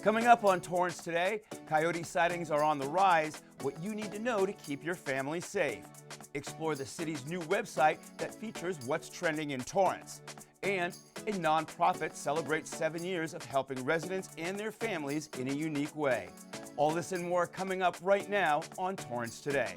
Coming up on Torrance Today, coyote sightings are on the rise, what you need to know to keep your family safe. Explore the city's new website that features what's trending in Torrance. And a nonprofit celebrates 7 years of helping residents and their families in a unique way. All this and more coming up right now on Torrance Today.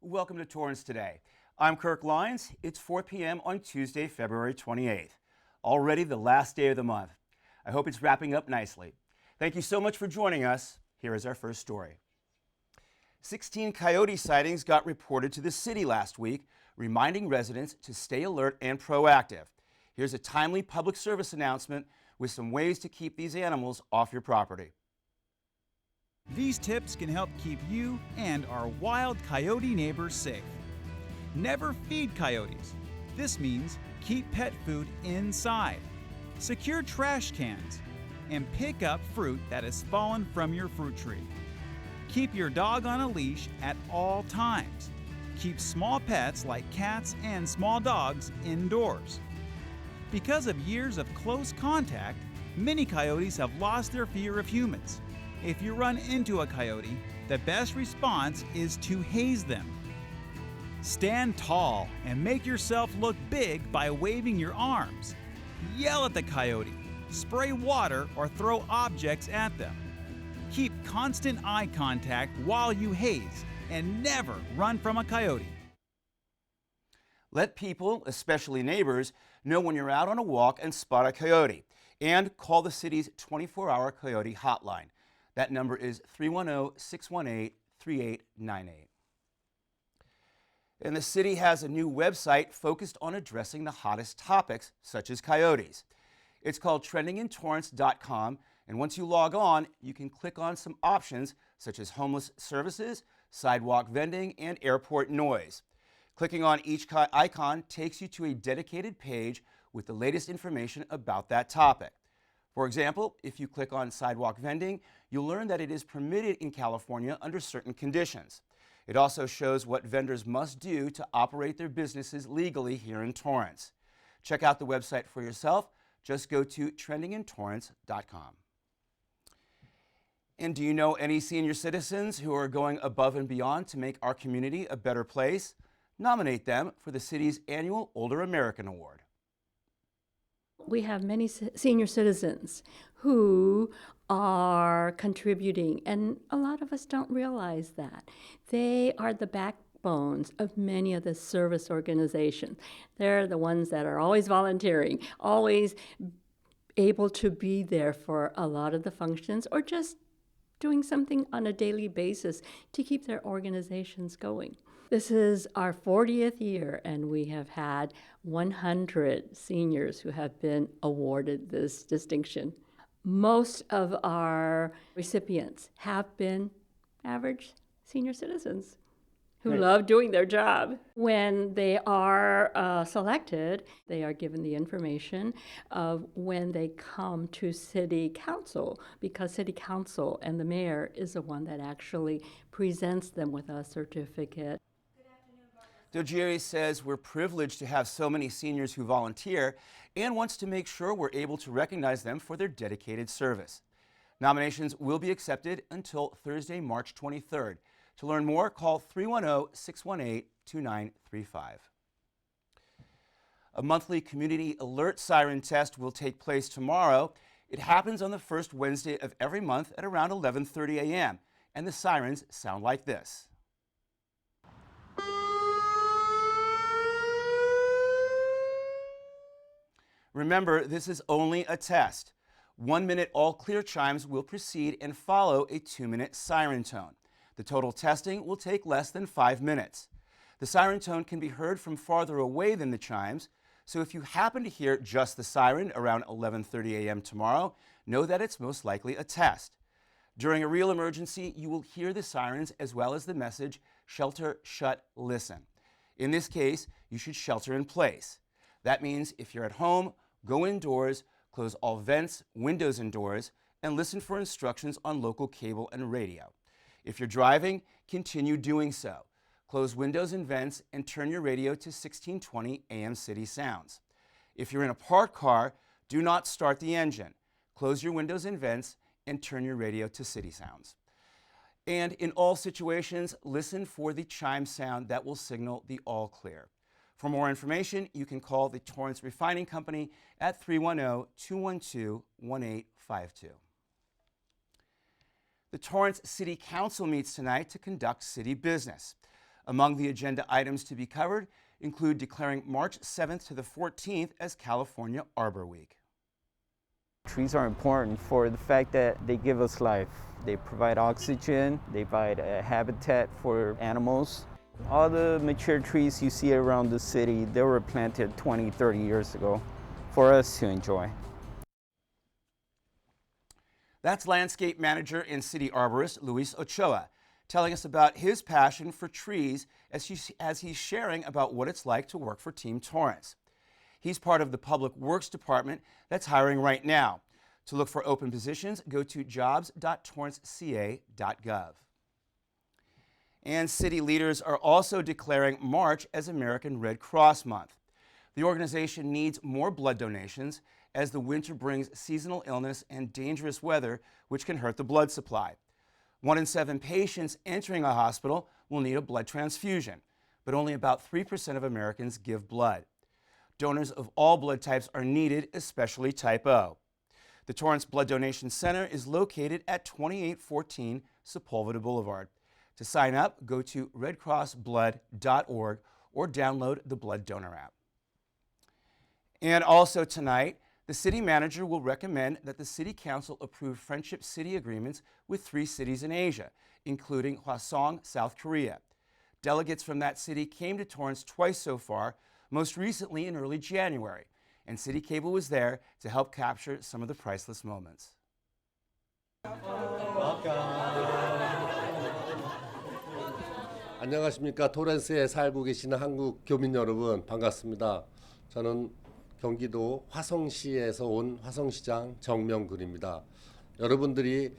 Welcome to Torrance Today. I'm Kirk Lyons. It's 4 p.m. on Tuesday, February 28th. Already the last day of the month. I hope it's wrapping up nicely. Thank you so much for joining us. Here is our first story. 16 coyote sightings got reported to the city last week, reminding residents to stay alert and proactive. Here's a timely public service announcement with some ways to keep these animals off your property. These tips can help keep you and our wild coyote neighbors safe. Never feed coyotes. This means keep pet food inside. Secure trash cans and pick up fruit that has fallen from your fruit tree. Keep your dog on a leash at all times. Keep small pets like cats and small dogs indoors. Because of years of close contact, many coyotes have lost their fear of humans. If you run into a coyote, the best response is to haze them. Stand tall and make yourself look big by waving your arms. Yell at the coyote, spray water, or throw objects at them. Keep constant eye contact while you haze, and never run from a coyote. Let people, especially neighbors, know when you're out on a walk and spot a coyote, and call the city's 24-hour coyote hotline. That number is 310-618-3898. And the city has a new website focused on addressing the hottest topics, such as coyotes. It's called trendingintorrance.com, and once you log on, you can click on some options such as homeless services, sidewalk vending, and airport noise. Clicking on each icon takes you to a dedicated page with the latest information about that topic. For example, if you click on sidewalk vending, you'll learn that it is permitted in California under certain conditions. It also shows what vendors must do to operate their businesses legally here in Torrance. Check out the website for yourself. Just go to trendingintorrance.com. And do you know any senior citizens who are going above and beyond to make our community a better place? Nominate them for the city's annual Older American Award. We have many senior citizens who are contributing, and a lot of us don't realize that. They are the backbones of many of the service organizations. They're the ones that are always volunteering, always able to be there for a lot of the functions, or just doing something on a daily basis to keep their organizations going. This is our 40th year, and we have had 100 seniors who have been awarded this distinction. Most of our recipients have been average senior citizens who love doing their job. When they are selected, they are given the information of when they come to City Council, because City Council and the mayor is the one that actually presents them with a certificate. Dojiri says we're privileged to have so many seniors who volunteer and wants to make sure we're able to recognize them for their dedicated service. Nominations will be accepted until Thursday, March 23rd. To learn more, call 310-618-2935. A monthly community alert siren test will take place tomorrow. It happens on the first Wednesday of every month at around 11:30 a.m., and the sirens sound like this. Remember, this is only a test. 1 minute all clear chimes will precede and follow a 2-minute siren tone. The total testing will take less than 5 minutes. The siren tone can be heard from farther away than the chimes, so if you happen to hear just the siren around 11:30 a.m. tomorrow, know that it's most likely a test. During a real emergency, you will hear the sirens as well as the message, shelter, shut, listen. In this case, you should shelter in place. That means if you're at home, go indoors, close all vents, windows, and doors, and listen for instructions on local cable and radio. If you're driving, continue doing so. Close windows and vents and turn your radio to 1620 AM City Sounds. If you're in a parked car, do not start the engine. Close your windows and vents and turn your radio to City Sounds. And in all situations, listen for the chime sound that will signal the all clear. For more information, you can call the Torrance Refining Company at 310-212-1852. The Torrance City Council meets tonight to conduct city business. Among the agenda items to be covered include declaring March 7th to the 14th as California Arbor Week. Trees are important for the fact that they give us life. They provide oxygen, they provide a habitat for animals. All the mature trees you see around the city, they were planted 20, 30 years ago for us to enjoy. That's landscape manager and city arborist Luis Ochoa, telling us about his passion for trees as he's sharing about what it's like to work for Team Torrance. He's part of the Public Works Department that's hiring right now. To look for open positions, go to jobs.torranceca.gov. And city leaders are also declaring March as American Red Cross Month. The organization needs more blood donations as the winter brings seasonal illness and dangerous weather, which can hurt the blood supply. 1 in 7 patients entering a hospital will need a blood transfusion, but only about 3% of Americans give blood. Donors of all blood types are needed, especially type O. The Torrance Blood Donation Center is located at 2814 Sepulveda Boulevard. To sign up, go to redcrossblood.org or download the Blood Donor app. And also tonight, the city manager will recommend that the City Council approve Friendship City agreements with 3 cities in Asia, including Hwasong, South Korea. Delegates from that city came to Torrance twice so far, most recently in early January, and City Cable was there to help capture some of the priceless moments. 안녕하십니까. 토렌스에 살고 계시는 한국 교민 여러분, 반갑습니다. 저는 경기도 화성시에서 온 화성시장 정명근입니다. 여러분들이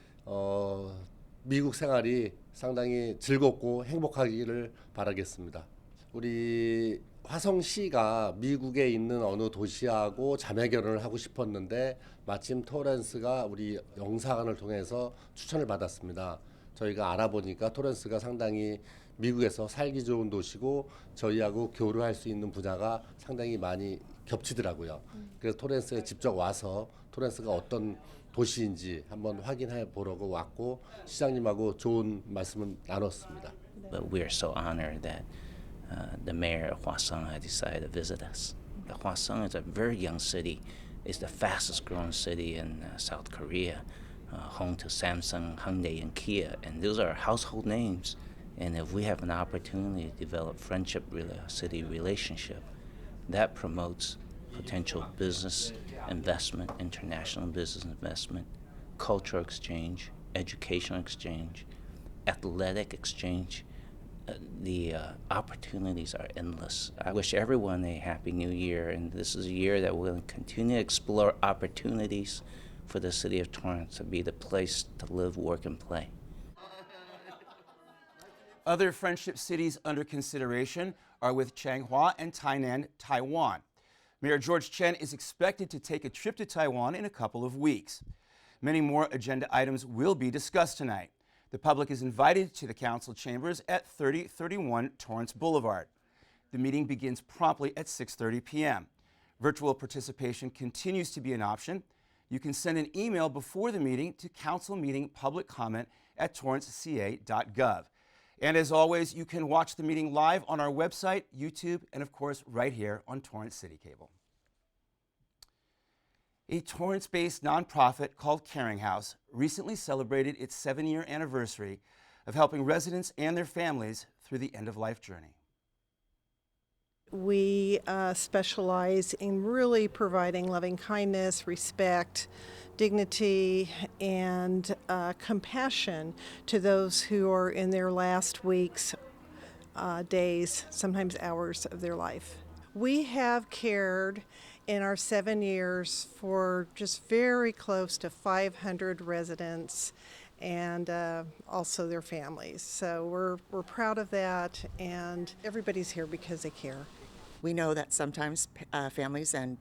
미국 생활이 상당히 즐겁고 행복하기를 바라겠습니다. 우리 화성시가 미국에 있는 어느 도시하고 자매 결혼을 하고 싶었는데 마침 토렌스가 우리 영사관을 통해서 추천을 받았습니다. 저희가 알아보니까 토렌스가 상당히 미국에서 살기 좋은 도시고 저희하고 교류할 수 있는 분야가 상당히 많이 겹치더라고요. 그래서 토렌스에 직접 와서 토렌스가 어떤 도시인지 한번 확인해 보려고 왔고 시장님하고 좋은 말씀을 나눴습니다. But we are so honored that the mayor of Hwasong had decided to visit us. Hwasong is a very young city. It's the fastest growing city in South Korea, home to Samsung, Hyundai, and Kia. And those are household names. And if we have an opportunity to develop friendship city relationship, that promotes potential business investment, international business investment, cultural exchange, educational exchange, athletic exchange. The opportunities are endless. I wish everyone a happy new year, and this is a year that we'll continue to explore opportunities for the city of Torrance to be the place to live, work, and play. Other friendship cities under consideration are with Changhua and Tainan, Taiwan. Mayor George Chen is expected to take a trip to Taiwan in a couple of weeks. Many more agenda items will be discussed tonight. The public is invited to the council chambers at 3031 Torrance Boulevard. The meeting begins promptly at 6:30 p.m. Virtual participation continues to be an option. You can send an email before the meeting to councilmeetingpubliccomment@torranceca.gov. And as always, you can watch the meeting live on our website, YouTube, and of course, right here on Torrance City Cable. A Torrance-based nonprofit called Caring House recently celebrated its 7-year anniversary of helping residents and their families through the end-of-life journey. We specialize in really providing loving kindness, respect, dignity, and compassion to those who are in their last weeks, days, sometimes hours of their life. We have cared in our 7 years for just very close to 500 residents and also their families. So we're proud of that, and everybody's here because they care. We know that sometimes families and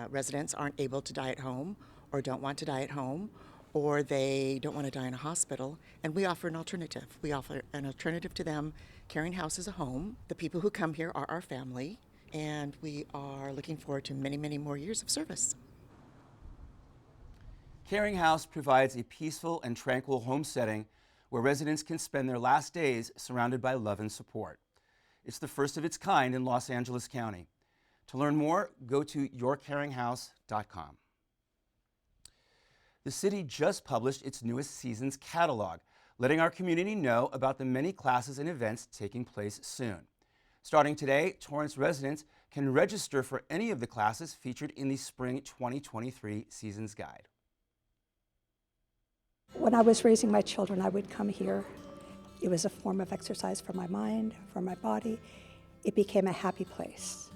residents aren't able to die at home or don't want to die at home, or they don't want to die in a hospital, and we offer an alternative. We offer an alternative to them. Caring House is a home. The people who come here are our family, and we are looking forward to many, many more years of service. Caring House provides a peaceful and tranquil home setting where residents can spend their last days surrounded by love and support. It's the first of its kind in Los Angeles County. To learn more, go to yourcaringhouse.com. The city just published its newest season's catalog, letting our community know about the many classes and events taking place soon. Starting today, Torrance residents can register for any of the classes featured in the Spring 2023 Seasons Guide. When I was raising my children, I would come here. It was a form of exercise for my mind, for my body. It became a happy place.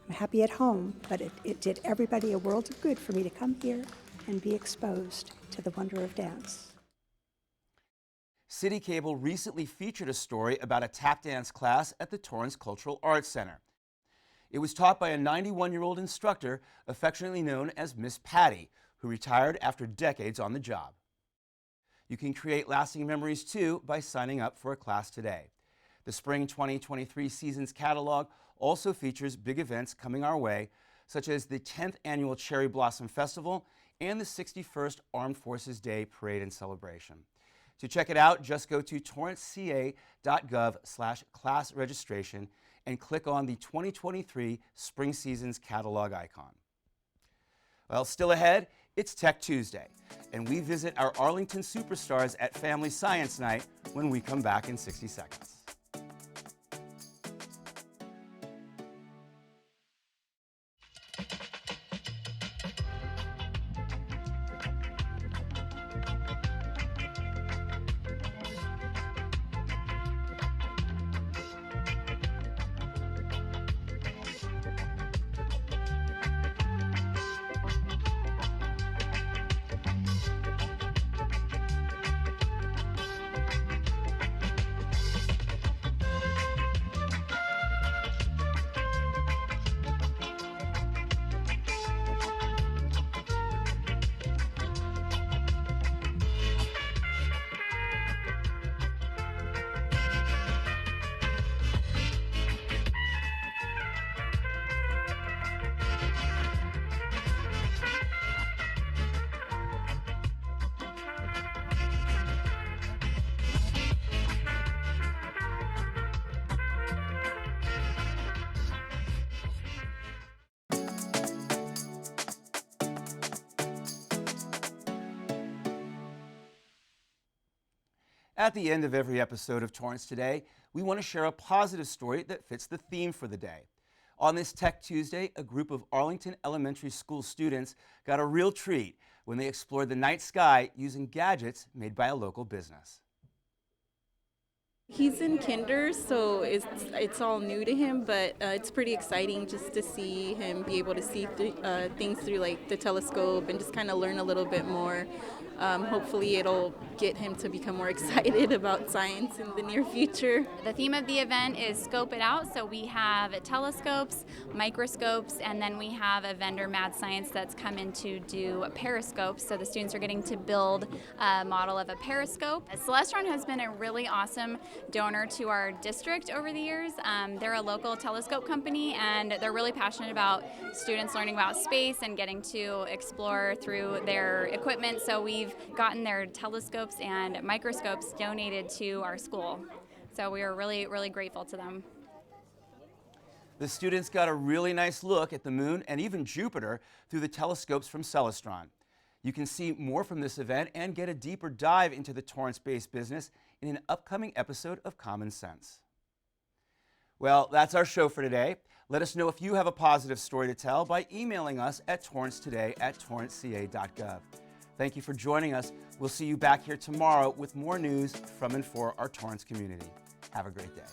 I'm happy at home, but it did everybody a world of good for me to come here and be exposed to the wonder of dance. City Cable recently featured a story about a tap dance class at the Torrance Cultural Arts Center. It was taught by a 91-year-old instructor, affectionately known as Miss Patty, who retired after decades on the job. You can create lasting memories too by signing up for a class today. The Spring 2023 Seasons catalog also features big events coming our way, such as the 10th Annual Cherry Blossom Festival and the 61st Armed Forces Day Parade and Celebration. To check it out, just go to torranceca.gov/class registration and click on the 2023 Spring Seasons catalog icon. Well, still ahead, it's Tech Tuesday, and we visit our Arlington superstars at Family Science Night when we come back in 60 seconds. At the end of every episode of Torrance Today, we want to share a positive story that fits the theme for the day. On this Tech Tuesday, a group of Arlington Elementary School students got a real treat when they explored the night sky using gadgets made by a local business. He's in kinder, so it's all new to him, but it's pretty exciting just to see him be able to see things through like the telescope and just kind of learn a little bit more. Hopefully it'll get him to become more excited about science in the near future. The theme of the event is Scope It Out, so we have telescopes, microscopes, and then we have a vendor, Mad Science, that's come in to do periscopes, so the students are getting to build a model of a periscope. Celestron has been a really awesome donor to our district over the years. They're a local telescope company, and they're really passionate about students learning about space and getting to explore through their equipment, so we've gotten their telescopes and microscopes donated to our school. So we are really, really grateful to them. The students got a really nice look at the moon and even Jupiter through the telescopes from Celestron. You can see more from this event and get a deeper dive into the Torrance-based business in an upcoming episode of Common Sense. Well, that's our show for today. Let us know if you have a positive story to tell by emailing us at torrancetoday@torranceca.gov. Thank you for joining us. We'll see you back here tomorrow with more news from and for our Torrance community. Have a great day.